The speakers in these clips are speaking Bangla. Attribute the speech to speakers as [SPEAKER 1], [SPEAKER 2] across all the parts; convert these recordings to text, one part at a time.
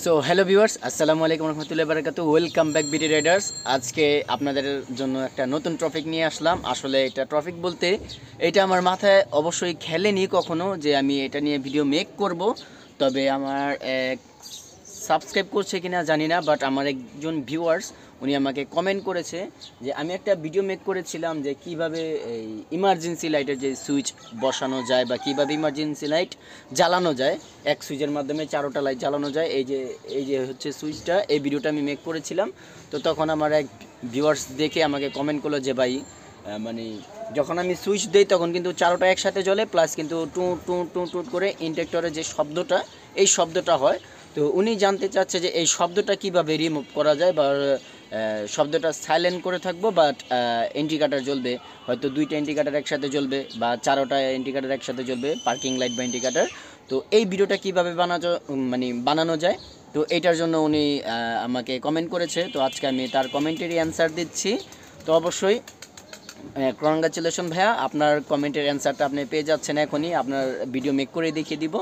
[SPEAKER 1] সো হ্যালো ভিউয়ার্স, আসসালামু আলাইকুম রহমতুল্লাহি বারাকাতুহু। Welcome back BD Riders. আজকে আপনাদের জন্য একটা নতুন টপিক নিয়ে আসলাম। আসলে এটা টপিক বলতে এটা আমার মাথায় অবশ্যই খেলেনি কখনো যে আমি এটা নিয়ে ভিডিও মেক করব। তবে আমার এক সাবস্ক্রাইব করছে কিনা জানি না, বাট আমার একজন ভিউয়ার্স উনি আমাকে কমেন্ট করেছে যে আমি একটা ভিডিও মেক করেছিলাম যে কিভাবে এই ইমার্জেন্সি লাইটের যে সুইচ বসানো যায় বা কিভাবে ইমার্জেন্সি লাইট জ্বালানো যায়, এক সুইচের মাধ্যমে 4টা লাইট জ্বালানো যায়। এই যে হচ্ছে সুইচটা, এই ভিডিওটা আমি মেক করেছিলাম। তো তখন আমার এক ভিউয়ার্স দেখে আমাকে কমেন্ট করলো যে ভাই মানে যখন আমি সুইচ দিই তখন কিন্তু 4টা একসাথে জ্বলে, প্লাস কিন্তু টু টু টু টু করে ইন্ডাক্টরের যে শব্দটা, এই শব্দটা হয়। তো উনি জানতে চাচ্ছে যে এই শব্দটা কিভাবে রিমুভ করা যায় বা শব্দটা সাইলেন্ট করে থাকবো, বাট ইন্ডিকেটার জ্বলবে, হয়তো 2টা ইন্ডিকেটার একসাথে জ্বলবে বা 4টা ইন্ডিকেটার একসাথে জ্বলবে, পার্কিং লাইট বা ইন্ডিকেটার। তো এই ভিডিওটা কিভাবে বানানো যায়, তো এইটার জন্য উনি আমাকে কমেন্ট করেছে। তো আজকে আমি তার কমেন্টেরই অ্যান্সার দিচ্ছি। তো অবশ্যই কংগ্রাচুলেশন ভাইয়া, আপনার কমেন্টের অ্যান্সারটা আপনি পেয়ে যাচ্ছেন এখনই। আপনার ভিডিও মেক করে দেখিয়ে দিব।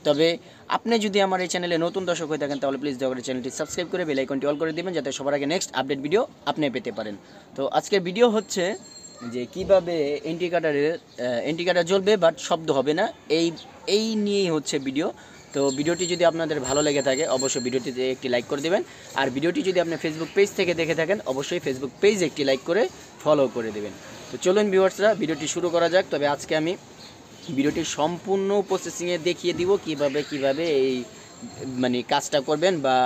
[SPEAKER 1] তবে আপনি যদি আমার এই চ্যানেলে নতুন দর্শক হয়ে থাকেন তাহলে প্লিজ দয়া করে চ্যানেলটি সাবস্ক্রাইব করে বেল আইকনটি অল করে দিবেন, যাতে সবার আগে নেক্সট আপডেট ভিডিও আপনি পেতে পারেন। তো আজকের ভিডিও হচ্ছে যে কিভাবে ইন্ডিকেটার জ্বলবে বাট শব্দ হবে না, এই নিয়েই হচ্ছে ভিডিও। তো ভিডিওটি যদি আপনাদের ভালো লেগে থাকে অবশ্যই ভিডিওটিতে একটি লাইক করে দেবেন। আর ভিডিওটি যদি আপনি ফেসবুক পেজ থেকে দেখে থাকেন অবশ্যই ফেসবুক পেজ একটি লাইক করে ফলো করে দেবেন। তো চলুন ভিউয়ার্সরা, ভিডিওটি শুরু করা যাক। তবে আজকে আমি ভিডিওটির সম্পূর্ণ প্রসেসিংয়ে দেখিয়ে দিব কিভাবে এই কাজটা করবেন বা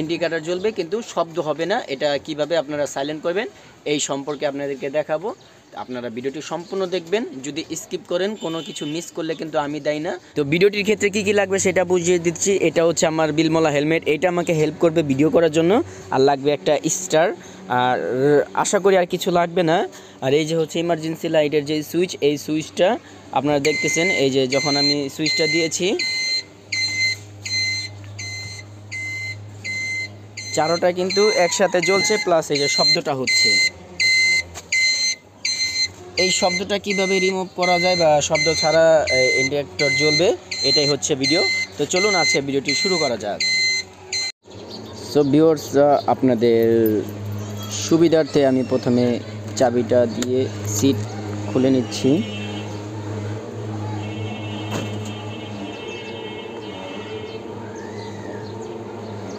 [SPEAKER 1] ইন্ডিকেটার জ্বলবে কিন্তু শব্দ হবে না, এটা কিভাবে আপনারা সাইলেন্ট করবেন এই সম্পর্কে আপনাদেরকে দেখাবো। আপনারা ভিডিওটি সম্পূর্ণ দেখবেন, যদি স্কিপ করেন কোনো কিছু মিস করলে কিন্তু আমি দায়ী না। তো ভিডিওটির ক্ষেত্রে কি লাগবে সেটা বুঝিয়ে দিচ্ছি। এটা হচ্ছে আমার বিলমলা হেলমেট, এটা আমাকে হেল্প করবে ভিডিও করার জন্য। আর লাগবে একটা স্টার, আর আশা করি আর কিছু লাগবে না। আর এই যে হচ্ছে ইমার্জেন্সি লাইটের যে সুইচ, এই সুইচটা আপনারা দেখতেছেন। এই যে যখন আমি সুইচটা দিয়েছি 4টা কিন্তু একসাথে জ্বলছে, প্লাস এই যে শব্দটা হচ্ছে, এই শব্দটা কিভাবে রিমুভ করা যায় বা শব্দ ছাড়া ইন্ডিকেটর জ্বলবে, এটাই হচ্ছে ভিডিও। তো চলুন আজকে ভিডিওটি শুরু করা যাক। সো ভিউয়ার্স, আপনাদের সুবিধার্থে আমি প্রথমে চাবিটা দিয়ে সিট খুলে নিচ্ছি।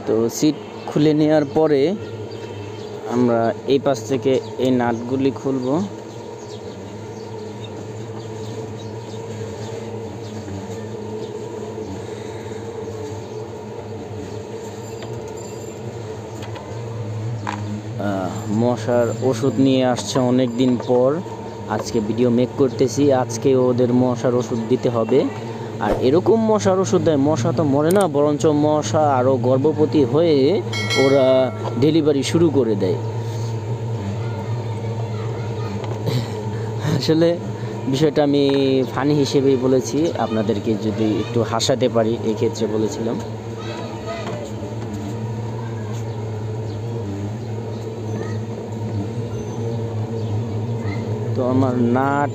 [SPEAKER 1] তো সিট খুলে নেওয়ার পরে আমরা এই পাশ থেকে এই নাটগুলি খুলব। মশার ওষুধ নিয়ে আসছে অনেক দিন পর, আজকে ভিডিও মেক করতেছি। আজকে ওদের মশার ওষুধ দিতে হবে। আর এরকম মশার ওষুধ দেয়, মশা তো মরে না, বরঞ্চ মশা আরও গর্ভবতী হয়ে ওরা ডেলিভারি শুরু করে দেয়। আসলে বিষয়টা আমি ফানি হিসেবেই বলেছি, আপনাদেরকে যদি একটু হাসাতে পারি এই ক্ষেত্রে বলেছিলাম। তো আমার নাট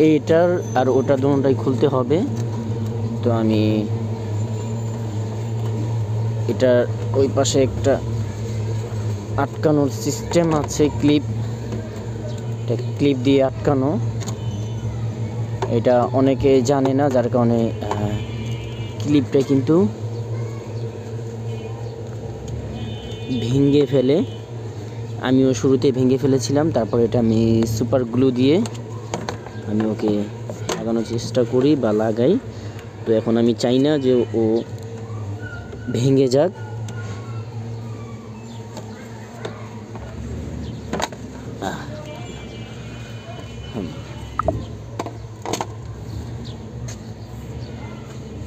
[SPEAKER 1] এইটার আর ওটা দুটোটাই খুলতে হবে। তো আমি এটা ওই পাশে একটা আটকানোর সিস্টেম আছে, ক্লিপ দিয়ে আটকানো। এটা অনেকে জানে না, যার কারণে ক্লিপটা কিন্তু ভেঙে ফেলে। আমিও শুরুতে ভেঙে ফেলেছিলাম, তারপর এটা আমি সুপার গ্লু দিয়ে আমি ওকে লাগানোর চেষ্টা করি বা লাগাই। তো এখন আমি চাই না যে ও ভেঙে যাক।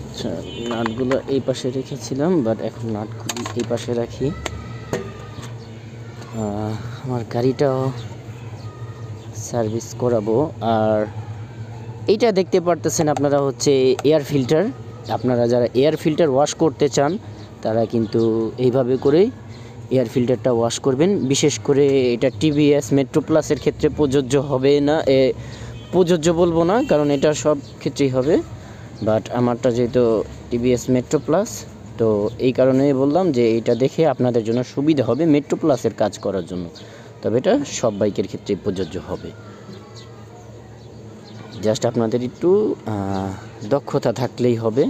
[SPEAKER 1] আচ্ছা, নাটগুলো এই পাশে রেখেছিলাম, বাট এখন নাটগুলি এই পাশে রাখি। আমার গাড়িটাও সার্ভিস করাবো। আর এইটা দেখতে পারতেছেন আপনারা হচ্ছে এয়ার ফিল্টার। আপনারা যারা এয়ার ফিল্টার ওয়াশ করতে চান তারা কিন্তু এইভাবে করেই এয়ার ফিল্টারটা ওয়াশ করবেন। বিশেষ করে এটা টিভিএস মেট্রো প্লাসের ক্ষেত্রে প্রযোজ্য হবে না, প্রযোজ্য বলবো না, কারণ এটা সব ক্ষেত্রেই হবে। বাট আমারটা যেহেতু টিভিএস মেট্রো প্লাস। তো এই কারণেই বললাম যে এটা দেখে আপনাদের জন্য সুবিধা হবে মেট্রো প্লাসের কাজ করার জন্য, তবে এটা সব বাইকের ক্ষেত্রে প্রযোজ্য হবে। জাস্ট আপনাদের একটু দক্ষতা থাকলেই হবে,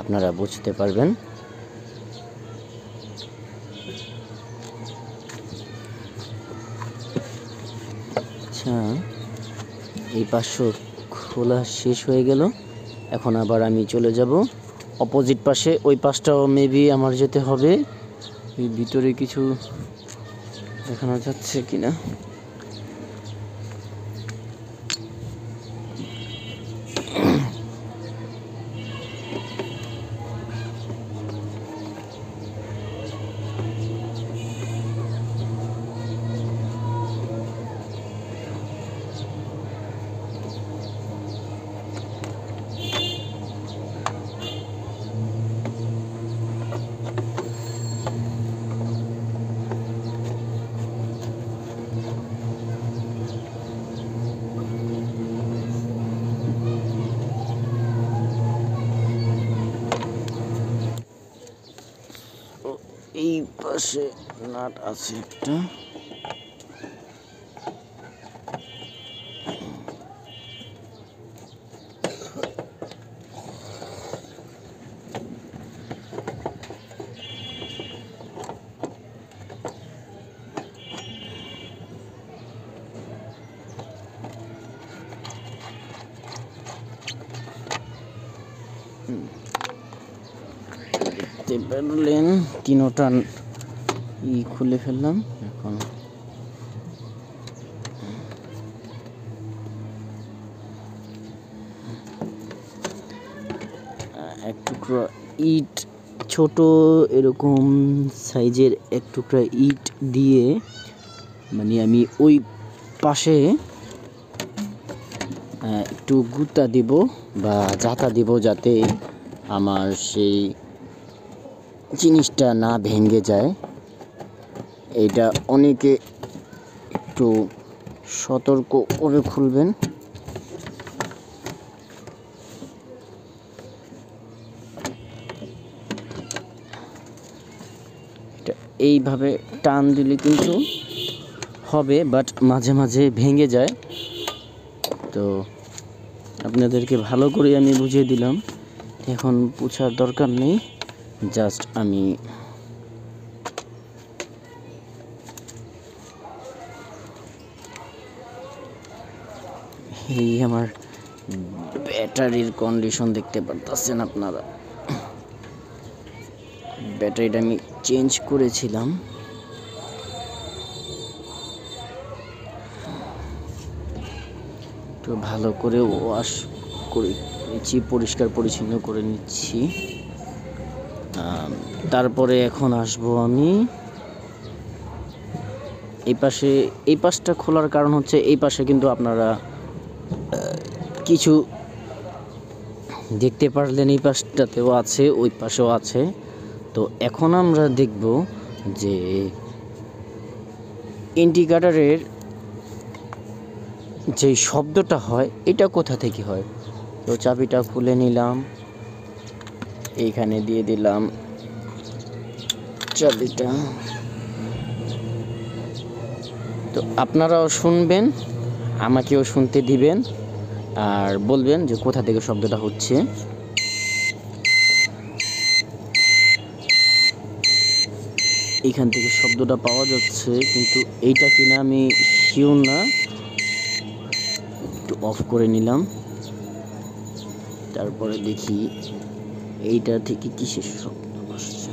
[SPEAKER 1] আপনারা বুঝতে পারবেন। আচ্ছা, এই পাশও খোলা শেষ হয়ে গেল। এখন আবার আমি চলে যাব অপোজিট পাশে। ওই পাশটাও মেবি আমার যেতে হবে। এই ভিতরে কিছু দেখানো যাচ্ছে কিনা। এই পাশে নাট আছে একটা। দেখতে পারলেন তিনোটা খুলে ফেললাম। এখন এক টুকরা ইট, ছোট এরকম সাইজের এক টুকরা ইট দিয়ে মানে আমি ওই পাশে একটু গুঁতা দিব বা জাতা দিব, যাতে আমার সেই জিনিসটা না ভেঙে যায়। এইটা অনেকে একটু সতর্ক করে খুলবেন। এটা এইভাবে টান দিলে কিন্তু হবে, বাট মাঝে মাঝে ভেঙে যায়। তো আপনাদেরকে ভালো করে আমি বুঝিয়ে দিলাম, এখন পুছার দরকার নেই। জাস্ট আমি এই আমার ব্যাটারির কন্ডিশন দেখতে পারতেছেন আপনারা। ব্যাটারিটা আমি চেঞ্জ করেছিলাম। একটু ভালো করে ওয়াশ করে নিচ্ছি, পরিষ্কার পরিচ্ছন্ন করে নিচ্ছি। তারপরে এখন আসবো আমি এই পাশে। এই পাশটা খোলার কারণ হচ্ছে এই পাশে কিন্তু আপনারা কিছু দেখতে পারলেন, এই পাশটাতেও আছে, ওই পাশেও আছে। তো এখন আমরা দেখব যে ইন্ডিকেটরের যে শব্দটা হয় এটা কোথা থেকে হয়। তো চাবিটা খুলে নিলাম, এইখানে দিয়ে দিলাম চাবিটা। তো আপনারাও শুনবেন, আমাকেও শুনতে দিবেন, আর বলবেন যে কোথা থেকে শব্দটা হচ্ছে। এখান থেকে শব্দটা পাওয়া যাচ্ছে, কিন্তু এইটা কিনা আমি শিওর না। একটু অফ করে নিলাম, তারপরে দেখি এইটা থেকে কিসের শব্দ আসছে।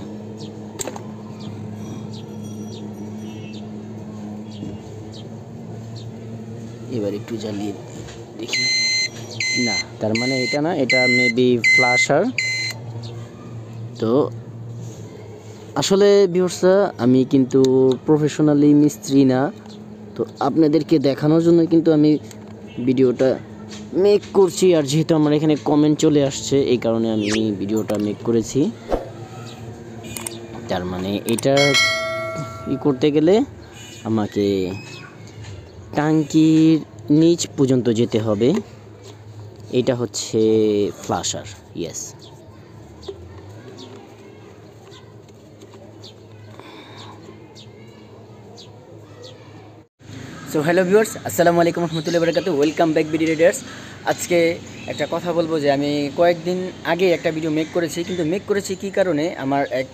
[SPEAKER 1] এবার একটু জ্বালিয়ে দেখি। না, তার মানে এটা না, এটা মেবি ফ্ল্যাশার। তো আসলে ভিউয়ার্সরা, আমি কিন্তু প্রফেশনালি মিস্ত্রি না, তো আপনাদেরকে দেখানোর জন্য কিন্তু আমি ভিডিওটা মেক করছি। আর যেহেতু আমার এখানে কমেন্ট চলে আসছে, এই কারণে আমি ভিডিওটা মেক করেছি। তার মানে এটা করতে গেলে আমাকে টাঙ্কির নিচ পর্যন্ত যেতে হবে। এটা হচ্ছে flasher, yes. So hello viewers, আসসালামু আলাইকুম রহমতুল্লাহি বারাকাতুহু। Welcome back BD Riders. আজকে একটা কথা বলবো যে আমি কয়েকদিন আগে একটা ভিডিও মেক করেছি, কিন্তু মেক করেছি কী কারণে, আমার এক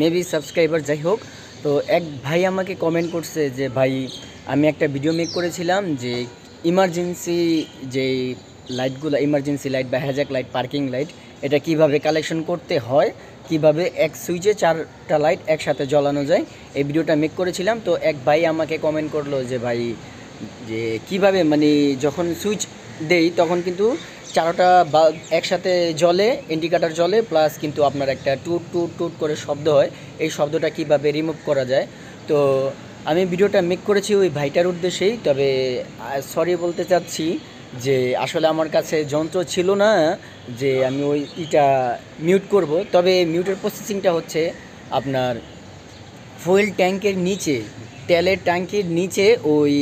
[SPEAKER 1] মেবি সাবস্ক্রাইবার যাই হোক, তো এক ভাই আমাকে কমেন্ট করছে যে ভাই আমি একটা ভিডিও মেক করেছিলাম যে ইমার্জেন্সি যে লাইটগুলো, ইমার্জেন্সি লাইট বা হ্যাজাক লাইট, পার্কিং লাইট, এটা কিভাবে কালেকশন করতে হয়, কিভাবে এক সুইচে 4টা লাইট একসাথে জ্বালানো যায়, এই ভিডিওটা মেক করেছিলাম। তো এক ভাই আমাকে কমেন্ট করলো যে ভাই যে কিভাবে মানে যখন সুইচ দেই তখন কিন্তু 4টা বাল্ব একসাথে জ্বলে, ইন্ডিকেটার জ্বলে, প্লাস কিন্তু আপনার একটা টুট টুট টুট করে শব্দ হয়, এই শব্দটা কিভাবে রিমুভ করা যায়। তো আমি ভিডিওটা মেক করেছি ওই ভাইটার উদ্দেশ্যেই। তবে সরি বলতে চাচ্ছি যে আসলে আমার কাছে যন্ত্র ছিল না যে আমি ওইটা মিউট করব। তবে মিউটের প্রসেসিংটা হচ্ছে আপনার ফুয়েল ট্যাঙ্কের নিচে, তেলের ট্যাঙ্কির নিচে ওই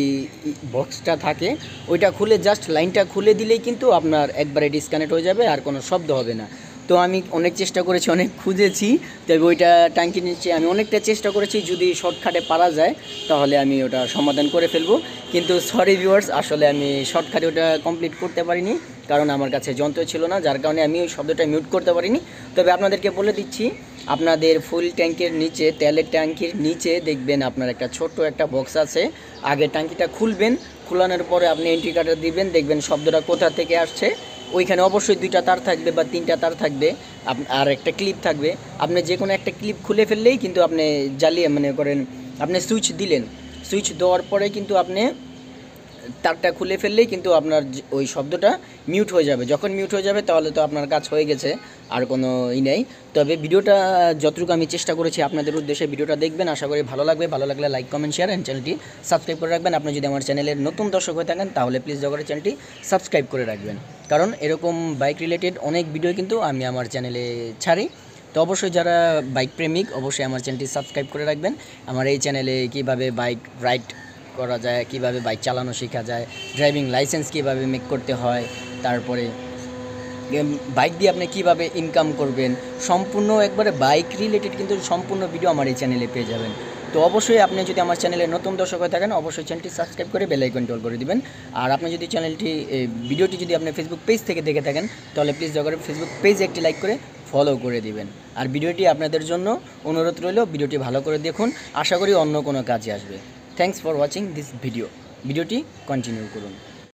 [SPEAKER 1] বক্সটা থাকে, ওইটা খুলে জাস্ট লাইনটা খুলে দিলেই কিন্তু আপনার একবারে ডিসকানেক্ট হয়ে যাবে, আর কোনো শব্দ হবে না। তো আমি অনেক চেষ্টা করেছি, অনেক খুঁজেছি, তবে ওইটা ট্যাঙ্কির নিচে আমি অনেকটা চেষ্টা করেছি, যদি শর্টকাটে পারা যায় তাহলে আমি ওটা সমাধান করে ফেলবো। কিন্তু সরি ভিউয়ার্স, আসলে আমি শর্টকাটে ওটা কমপ্লিট করতে পারিনি, কারণ আমার কাছে যন্ত্র ছিল না, যার কারণে আমি ওই শব্দটা মিউট করতে পারিনি। তবে আপনাদেরকে বলে দিচ্ছি, আপনাদের ফুল ট্যাঙ্কের নিচে, তেলের ট্যাঙ্কির নিচে দেখবেন আপনার একটা ছোট্ট একটা বক্স আছে। আগে ট্যাঙ্কিটা খুলবেন, খোলানোর পরে আপনি ইন্ডিকেটর দিবেন, দেখবেন শব্দটা কোথা থেকে আসছে। ওইখানে অবশ্যই 2টা তার থাকবে বা 3টা তার থাকবে, আর একটা ক্লিপ থাকবে। আপনি যে কোনো একটা ক্লিপ খুলে ফেললেই কিন্তু আপনি জ্বালিয়ে, মনে করেন আপনি সুইচ দিলেন, সুইচ দেওয়ার পরে কিন্তু আপনি তারটা খুলে ফেললেই কিন্তু আপনার ওই শব্দটা মিউট হয়ে যাবে। যখন মিউট হয়ে যাবে তাহলে তো আপনার কাজ হয়ে গেছে, আর কোনো নেই। তবে ভিডিওটা যতটুকু আমি চেষ্টা করেছি আপনাদের উদ্দেশ্যে, ভিডিওটা দেখবেন, আশা করি ভালো লাগবে। ভালো লাগলে লাইক, কমেন্ট, শেয়ার অ্যান্ড চ্যানেলটি সাবস্ক্রাইব করে রাখবেন। আপনি যদি আমার চ্যানেলের নতুন দর্শক হয়ে থাকেন তাহলে প্লিজ দয়া করে চ্যানেলটি সাবস্ক্রাইব করে রাখবেন, কারণ এরকম বাইক রিলেটেড অনেক ভিডিও কিন্তু আমি আমার চ্যানেলে ছাড়ি। তো অবশ্যই যারা বাইক প্রেমিক অবশ্যই আমার চ্যানেলটি সাবস্ক্রাইব করে রাখবেন। আমার এই চ্যানেলে কীভাবে বাইক রাইড করা যায়, কিভাবে বাইক চালানো শেখা যায়, ড্রাইভিং লাইসেন্স কিভাবে মেক করতে হয়, তারপরে বাইক দিয়ে আপনি কিভাবে ইনকাম করবেন, সম্পূর্ণ একবারে বাইক রিলেটেড কিন্তু সম্পূর্ণ ভিডিও আমার এই চ্যানেলে পেয়ে যাবেন। তো অবশ্যই আপনি যদি আমার চ্যানেলে নতুন দর্শক হয়ে থাকেন অবশ্যই চ্যানেলটি সাবস্ক্রাইব করে বেল আইকনটি অল করে দিবেন। আর আপনি যদি ভিডিওটি যদি আপনি ফেসবুক পেজ থেকে দেখে থাকেন তাহলে প্লিজ দয়া করে ফেসবুক পেজে একটি লাইক করে ফলো করে দিবেন। আর ভিডিওটি আপনাদের জন্য অনুরোধ রইল, ভিডিওটি ভালো করে দেখুন, আশা করি অন্য কোনো কাজে আসবে। থ্যাংকস ফর ওয়াচিং দিস ভিডিওটি কন্টিনিউ করুন।